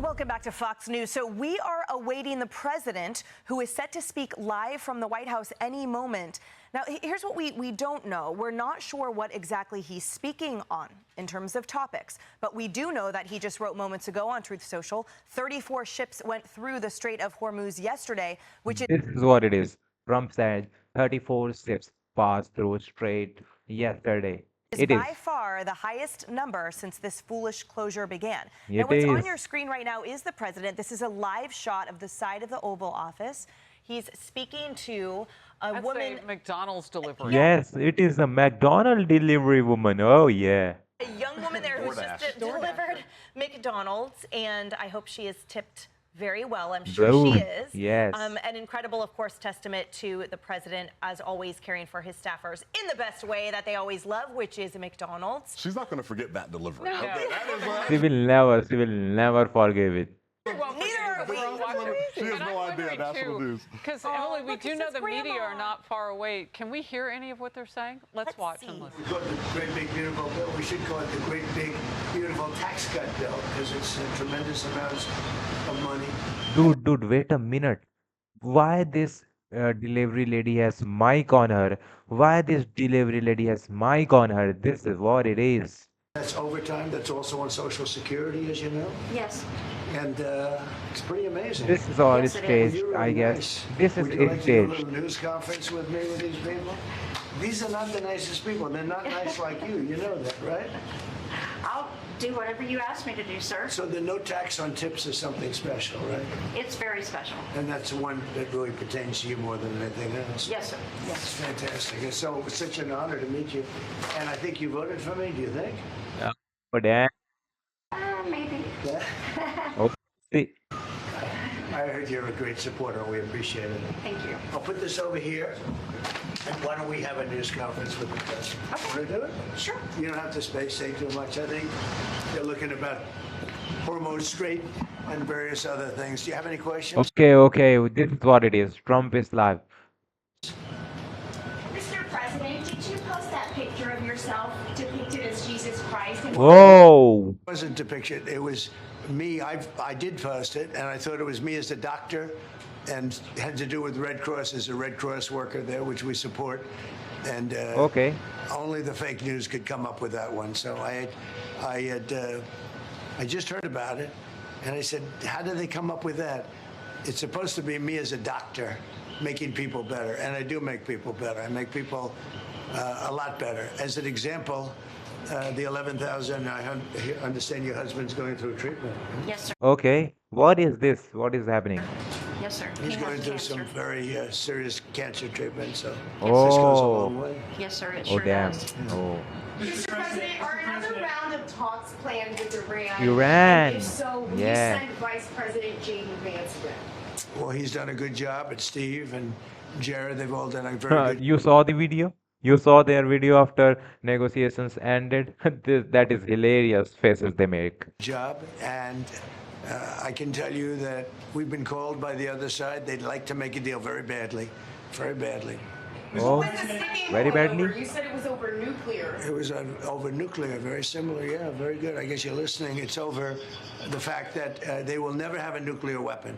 Welcome back to Fox News. So we are awaiting the president, who is set to speak live from the White House any moment. Now, here's what we don't know. We're not sure what exactly he's speaking on in terms of topics, but we do know that he just wrote moments ago on Truth Social, 34 ships went through the Strait of Hormuz yesterday, which is... This is what it is. Trump said 34 ships passed through Strait yesterday. It is. by far the highest number since this foolish closure began. Now, It what's on is. your screen right now is the president. This is a live shot of the side of the Oval Office. He's speaking to a woman. A McDonald's delivery. Yes, it is a McDonald's delivery woman. Oh, yeah. A young woman there who's just delivered McDonald's, and I hope she is tipped very well. I'm sure she is. Yes. An incredible, of course, testament to the president, as always, caring for his staffers in the best way that they always love, which is a McDonald's. She's not going to forget that delivery. No. Okay, She will never forgive it. Neither are we. she has no idea. That's what it is. Because, Emily, we look, do it know says the media Grandma. are not far away. Can we hear any of what they're saying? Let's watch see. and listen. We call it the Great Big Beautiful Bill. We should call it the Great Big Beautiful Tax Cut Bill because it's tremendous amounts of money. Dude, wait a minute. Why this delivery lady has mic on her? Why this delivery lady has mic on her? This is what it is. That's overtime. That's also on Social Security, as you know. Yes. And it's pretty amazing. This is all Yes, it is. staged, You're I really guess. nice. This is Would you like to do a staged. little news conference with me with these people? These are not the nicest people. They're not nice like you. You know that, right? I'll do whatever you ask me to do, sir. So the no tax on tips is something special, right? It's very special. And that's the one that really pertains to you more than anything else. Yes, sir. It's Yes. fantastic. And so it's such an honor to meet you. And I think you voted for me, do you think? But then, Maybe. Yeah. see, I heard you're a great supporter. We appreciate it. Thank you. I'll put this over here. And why don't we have a news conference with the president? Want to do it? Sure. You don't have to say too much. I think they're looking about Hormuz Strait and various other things. Do you have any questions? okay, this is what it is. Trump is live. Mr. President, did you post that picture of yourself depicted as Jesus Christ? Whoa! It wasn't depicted. It was me. I did post it, and I thought it was me as a doctor, and had to do with Red Cross as a Red Cross worker there, which we support. And Okay. only the fake news could come up with that one. So I just heard about it, and I said, how did they come up with that? It's supposed to be me as a doctor making people better, and I do make people better. I make people a lot better. As an example, the 11,000, I understand your husband's going through treatment. Yes, sir. Okay. What is this? What is happening? Yes, sir. He's He going has through cancer. some very serious cancer treatment, so this goes a long Oh, way. Yes, sir. It oh sure damn. does. Oh. Mr. President, are another round of talks planned with Iran? Iran. And if so, will Yeah. you send Vice President J.D. Vance with? Well, he's done a good job, and Steve and Jared, they've all done a very good You saw the video? You saw their video after negotiations ended? That is hilarious faces they make. job, and I can tell you that we've been called by the other side. They'd like to make a deal very badly, very badly. Oh, What was the sticking very point badly? over? You said it was over nuclear. It was over nuclear, very similar, yeah, very good. I guess you're listening. It's over the fact that they will never have a nuclear weapon.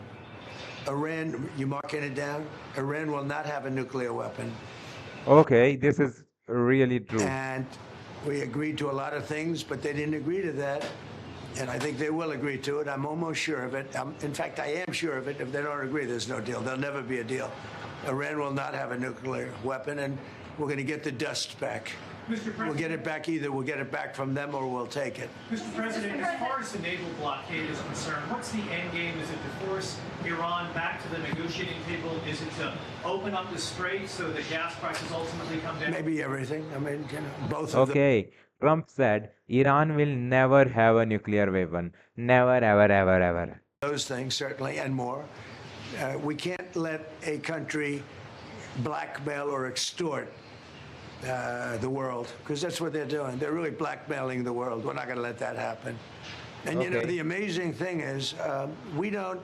Iran, you marking it down? Iran will not have a nuclear weapon. Okay, this is really true. And we agreed to a lot of things, but they didn't agree to that. And I think they will agree to it. I'm almost sure of it. In fact, I am sure of it. If they don't agree, there's no deal. There'll never be a deal. Iran will not have a nuclear weapon, and we're going to get the dust back. We'll get it back either. We'll get it back from them or we'll take it. Mr. President, as far as the naval blockade is concerned, what's the end game? Is it to force Iran back to the negotiating table? Is it to open up the strait so that gas prices ultimately come down? Maybe everything. I mean, both of them. Okay, Trump said Iran will never have a nuclear weapon. Never, ever, ever, ever. Those things, certainly, and more. We can't let a country blackmail or extort the world, because that's what they're doing. They're really blackmailing the world. We're not going to let that happen. And you know, Okay. the amazing thing is, we don't,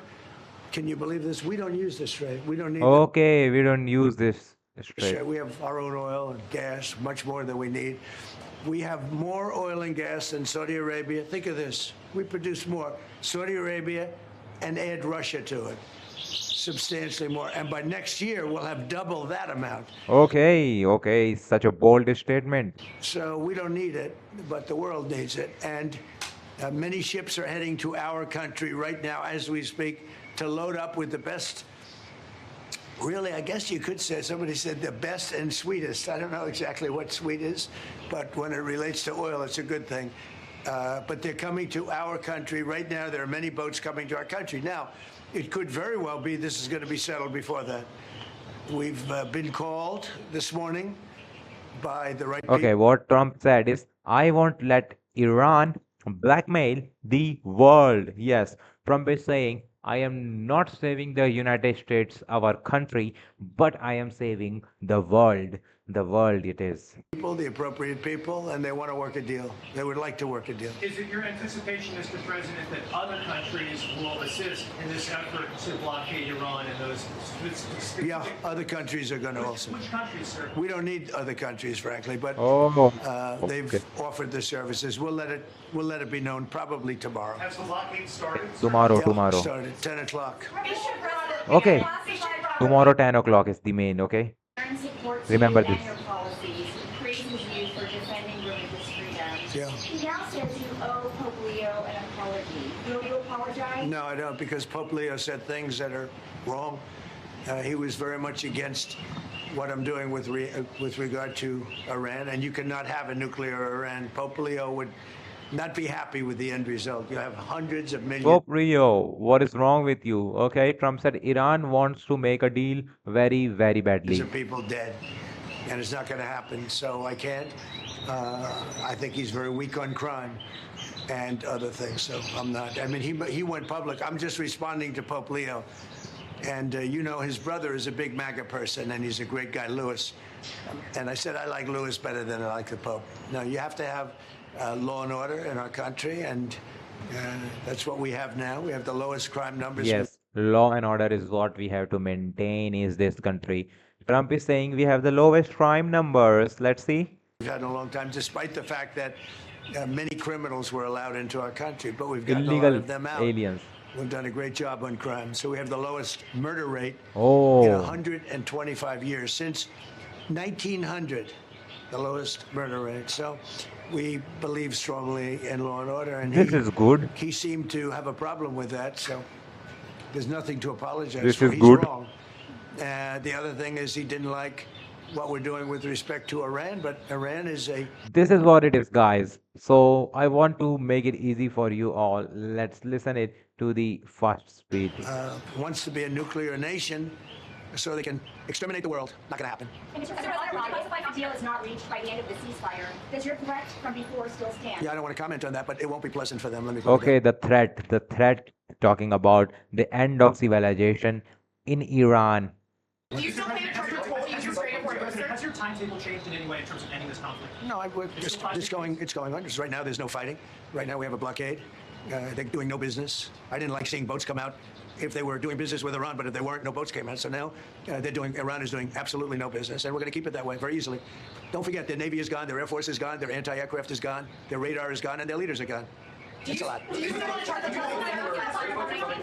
can you believe this? We don't use the strait. We don't need Okay, we don't use this the straight. strait. We have our own oil and gas, much more than we need. We have more oil and gas than Saudi Arabia. Think of this. We produce more. Saudi Arabia, and add Russia to it. Substantially more. And by next year, we'll have double that amount. Okay, such a bold statement. So we don't need it, but the world needs it. And many ships are heading to our country right now as we speak to load up with the best. Really, I guess you could say, somebody said the best and sweetest. I don't know exactly what sweet is, but when it relates to oil, it's a good thing. But they're coming to our country right now. There are many boats coming to our country. Now, it could very well be this is going to be settled before that. We've been called this morning by the right people. Okay, what Trump said is, I won't let Iran blackmail the world. Yes, Trump is saying, I am not saving the United States, our country, but I am saving the world. The world it is. People, the appropriate people, and they want to work a deal. They would like to work a deal. Is it your anticipation, Mr. President, that other countries will assist in this effort to blockade Iran and those specific... Yeah, other countries are going to also. Which countries, sir? We don't need other countries, frankly, but they've Okay. offered the services. We'll let it be known probably tomorrow. Has the blockade started? Tomorrow, Yeah, tomorrow. Started 10 o'clock. Okay, tomorrow 10 o'clock is the main, okay? Remember this. And your policies, praises you for defending religious freedom. Yeah. He now says you owe Pope Leo an apology. Will you apologize? No, I don't, because Pope Leo said things that are wrong. He was very much against what I'm doing with regard to Iran, and you cannot have a nuclear Iran. Pope Leo would not be happy with the end result. You have hundreds of millions. Pope Rio, what is wrong with you? Okay, Trump said Iran wants to make a deal very, very badly. Of people dead, and it's not going to happen. So I can't. I think he's very weak on crime and other things. So I'm not. I mean, he went public. I'm just responding to Pope Leo, and you know his brother is a big MAGA person, and he's a great guy, Louis. And I said I like Louis better than I like the Pope. No, you have to have law and order in our country, and that's what we have now. We have the lowest crime numbers. Yes, law and order is what we have to maintain is this country. Trump is saying we have the lowest crime numbers. Let's see. We've had in a long time, despite the fact that many criminals were allowed into our country, but we've gotten a lot Illegal of them out. aliens. We've done a great job on crime. So we have the lowest murder rate in Oh, 125 years. Since 1900, the lowest murder rate. So we believe strongly in law and order. And this is good. he seemed to have a problem with that. So there's nothing to apologize This for. is He's good. wrong. The other thing is he didn't like what we're doing with respect to Iran, but Iran is a This is what it is, guys. So I want to make it easy for you all. Let's listen it to the fast speed. wants to be a nuclear nation so they can exterminate the world. Not going to happen. Mr. President, if a deal is not reached by the end of the ceasefire, does your threat from before still stand? Yeah, I don't want to comment on that, but it won't be pleasant for them. Let me put it Okay, the threat talking about the end of civilization in Iran. Do you still pay attention to what you say for your Has your timetable changed in any way in terms of ending this conflict? No, it's going on. Just right now, there's no fighting. Right now, we have a blockade. They're doing no business. I didn't like seeing boats come out if they were doing business with Iran, but if they weren't, no boats came out. So now Iran is doing absolutely no business, and we're going to keep it that way very easily. Don't forget, their Navy is gone, their Air Force is gone, their anti-aircraft is gone, their radar is gone, and their leaders are gone. That's a lot.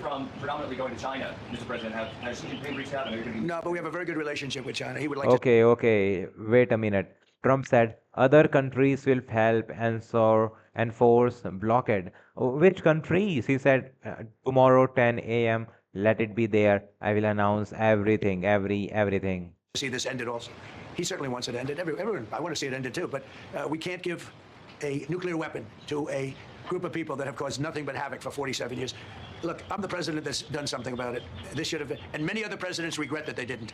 From predominantly going to China, Mr. President, has Xi Jinping reached out? And are you going to be... No, but we have a very good relationship with China. He would like Okay, wait a minute. Trump said other countries will help enforce blockade. Which countries? He said tomorrow 10 a.m. Let it be there. I will announce everything, everything. to see this ended also. He certainly wants it ended. Everyone, I want to see it ended too, but we can't give a nuclear weapon to a group of people that have caused nothing but havoc for 47 years. Look, I'm the president that's done something about it. This should have been, and many other presidents regret that they didn't.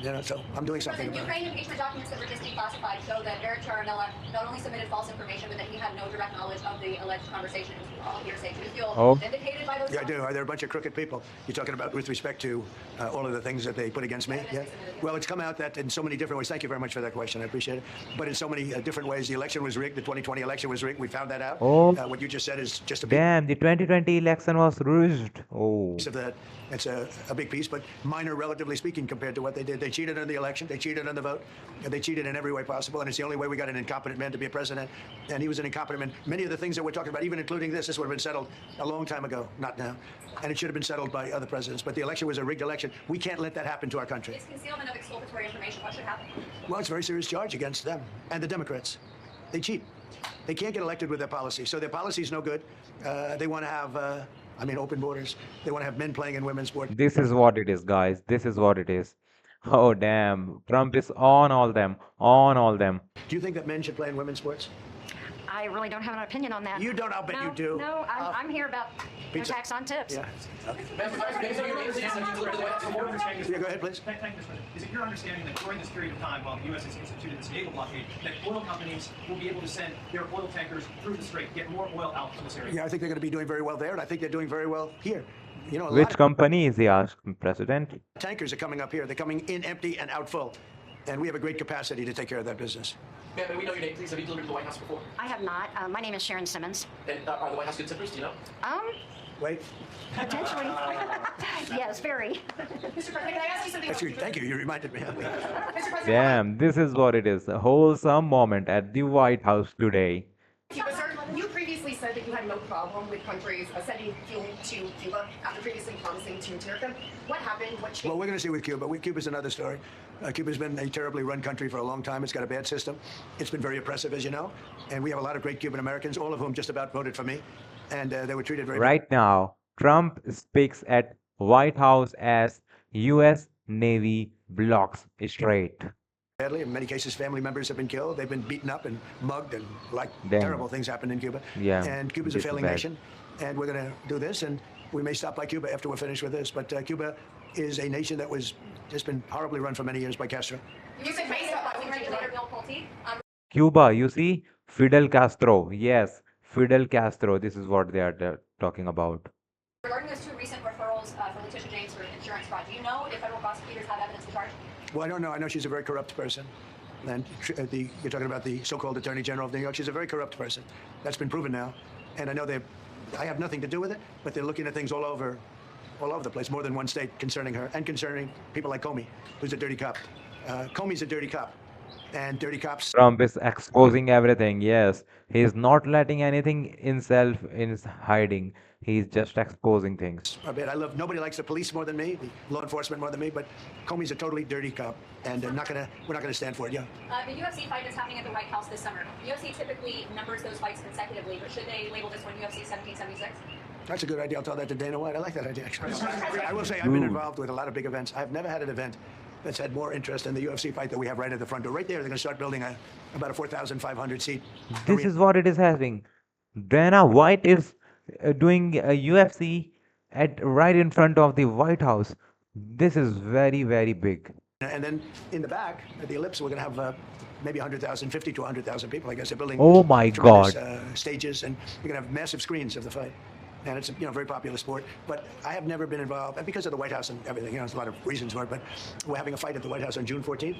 You know, so I'm doing something about it. Ukraine impeachment documents that were just declassified show that Eric Charanella not only submitted false information, but that he had no direct knowledge of the alleged conversations. All hearsay. Do you feel vindicated by those Yeah, I do. They're a bunch of crooked people. You're talking about with respect to all of the things that they put against me? Yeah. Well, it's come out that in so many different ways. Thank you very much for that question. I appreciate it. But in so many different ways, the election was rigged. The 2020 election was rigged. We found that out. Oh, What you just said is just a damn, the 2020 election was rigged. Oh, piece of that. It's a big piece, but minor, relatively speaking, compared to what they did. They cheated on the election. They cheated on the vote. They cheated in every way possible, and it's the only way we got an incompetent man to be a president. And he was an incompetent man. Many of the things that we're talking about, even including this would have been settled a long time ago, not now. And it should have been settled by other presidents. But the election was a rigged election. We can't let that happen to our country. It's concealment of exculpatory information. What should happen? Well, it's a very serious charge against them and the Democrats. They cheat. They can't get elected with their policy. So their policy is no good. They want to have, open borders. They want to have men playing in women's sports. this is what it is, guys. This is what it is. Oh, damn. Trump is on all them. On all them. Do you think that men should play in women's sports? I really don't have an opinion on that. You don't, I'll bet no, you do. No, I'm here about no Pizza. tax on tips. Yeah. Yeah, Yeah, go ahead, please. Thank you, Mr. President. Is it your understanding that during this period of time, while the U.S. has instituted this naval blockade, that oil companies will be able to send their oil tankers through the strait, get more oil out from this area? Yeah, I think they're going to be doing very well there, and I think they're doing very well here. You know, a Which lot company is he asked, President? of tankers are coming up here. They're coming in empty and out full. And we have a great capacity to take care of that business. Ma'am, may we know your name, please? Have you delivered to the White House before? I have not. My name is Sharon Simmons. And are the White House good tippers? Do you know? Wait. Potentially. Yes, very. Mr. President, can I ask you something? That's good. Thank you. You reminded me. Mr. President, Damn, this is what it is. A wholesome moment at the White House today. Cuba, sir, you previously said that you had no problem with countries sending fuel to Cuba after previously promising to tariff them. What happened? What changed? Well, we're going to see with Cuba. Cuba's another story. Cuba's been a terribly run country for a long time. It's got a bad system. It's been very oppressive, as you know. And we have a lot of great Cuban Americans, all of whom just about voted for me. And they were treated very Right now, Trump speaks at White House as U.S. Navy blocks strait. badly. In many cases, family members have been killed. They've been beaten up and mugged, and Damn. terrible things happen in Cuba. Yeah, And Cuba's a this is failing bad. nation, and we're going to do this, and we may stop by Cuba after we're finished with this. But Cuba is a nation that was just been horribly run for many years by Castro. You said based on regulator Bill Pulte. Cuba, you see, Fidel Castro. Yes, Fidel Castro. This is what they are talking about. Regarding those two recent referrals for Letitia James for insurance fraud, do you know if federal prosecutors have evidence to charge? Well, I don't know. I know she's a very corrupt person. And you're talking about the so-called Attorney General of New York. She's a very corrupt person. That's been proven now. And I know I have nothing to do with it, but they're looking at things all over the place, more than one state concerning her, and concerning people like Comey, who's a dirty cop. Comey's a dirty cop. And dirty cops. Trump is exposing everything. Yes, he is not letting anything in hiding. He's just exposing things. Nobody likes the police more than me, the law enforcement more than me, but Comey's a totally dirty cop, and we're not gonna stand for it. Yeah. The UFC fight is happening at the White House this summer. UFC typically numbers those fights consecutively, but should they label this one UFC 1776? That's a good idea. I'll tell that to Dana White. I like that idea, actually. I will say I've been involved with a lot of big events. I've never had an event that's had more interest in the UFC fight that we have right at the front door. Right there, they're going to start building about a 4,500 seat. This is what it is happening. Dana White is doing a UFC right in front of the White House. This is very, very big. And then in the back, at the Ellipse, we're going to have maybe 100,000, 50 to 100,000 people. I guess they're building Oh my tremendous, God. Stages, and you're going to have massive screens of the fight. And it's a very popular sport. But I have never been involved, and because of the White House and everything. There's a lot of reasons for it. But we're having a fight at the White House on June 14th,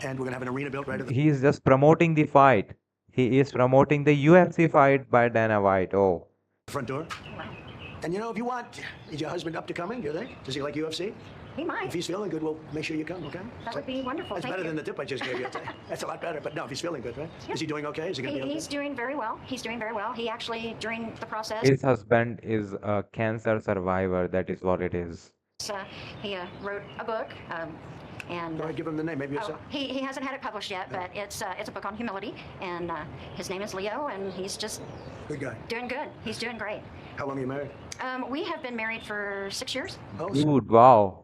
and we're going to have an arena built right at the He is just promoting the fight. He is promoting the UFC fight by Dana White. Oh. front door. And if you want, is your husband up to coming, do you think? Does he like UFC? He might. If he's feeling good, we'll make sure you come, okay? That would be wonderful. That's Thank better you. than the tip I just gave you. That's a lot better. But no, if he's feeling good, right? Yeah. Is he doing okay? Is he going to be okay? He's doing very well. He's doing very well. He actually, during the process, His husband is a cancer survivor. That is what it is. he wrote a book. And Go ahead, give him the name. Maybe it's he hasn't had it published yet, but it's a book on humility, and his name is Leo, and he's just good guy. doing good. He's doing great. How long are you married? We have been married for 6 years, Oh, Dude, wow.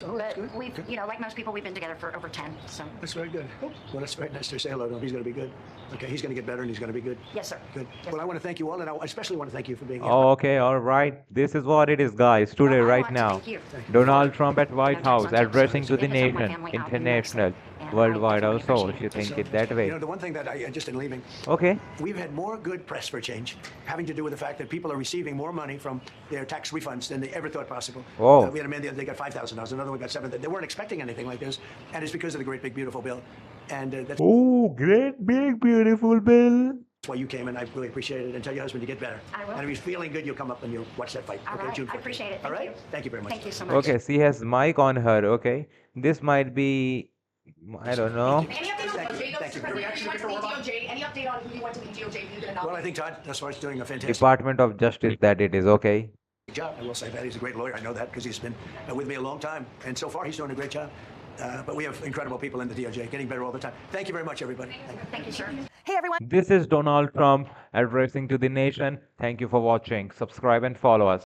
that's but good. we've, Okay. like most people, we've been together for over 10. So That's very good. Well, that's very nice to say hello to him. He's going to be good. Okay, he's going to get better, and he's going to be good. yes, sir. Good. Yes, Well, I want to thank you all, and I especially want to thank you for being here. Oh, okay, all right. This is what it is, guys. Today, I right want to now, thank you. Donald Trump at White No tax on House tips, addressing so to the we can help my nation, family out international. And worldwide I definitely also, appreciate if you it. think So, it that way. You know, the one thing that just in leaving, Okay. we've had more good press for change, having to do with the fact that people are receiving more money from their tax refunds than they ever thought possible. Oh. We had a man the other day got $5,000, another one got $7,000. They weren't expecting anything like this, and it's because of the great big beautiful bill. And that's Oh, great big beautiful bill. why you came, and I really appreciate it. And tell your husband to get better. I will. And if he's feeling good, you'll come up and you'll watch that fight. All Okay, right, June I 15th. appreciate it. All Thank right? you. Thank you very much. Thank you so much. Okay, she has mic on her. Okay, this might be, I don't know. Any update on DOJ, though, Thank you. Mr. President? You went to the DOJ. Any update on who you went to the DOJ? You did Well, I think Todd, that's why he's doing a fantastic Department of Justice that it is. Okay. job. I will say that he's a great lawyer. I know that because he's been with me a long time, and so far he's doing a great job. But we have incredible people in the DOJ, getting better all the time. Thank you very much, everybody. Thank you. Thank you, sir. Hey, everyone. This is Donald Trump addressing to the nation. Thank you for watching. Subscribe and follow us.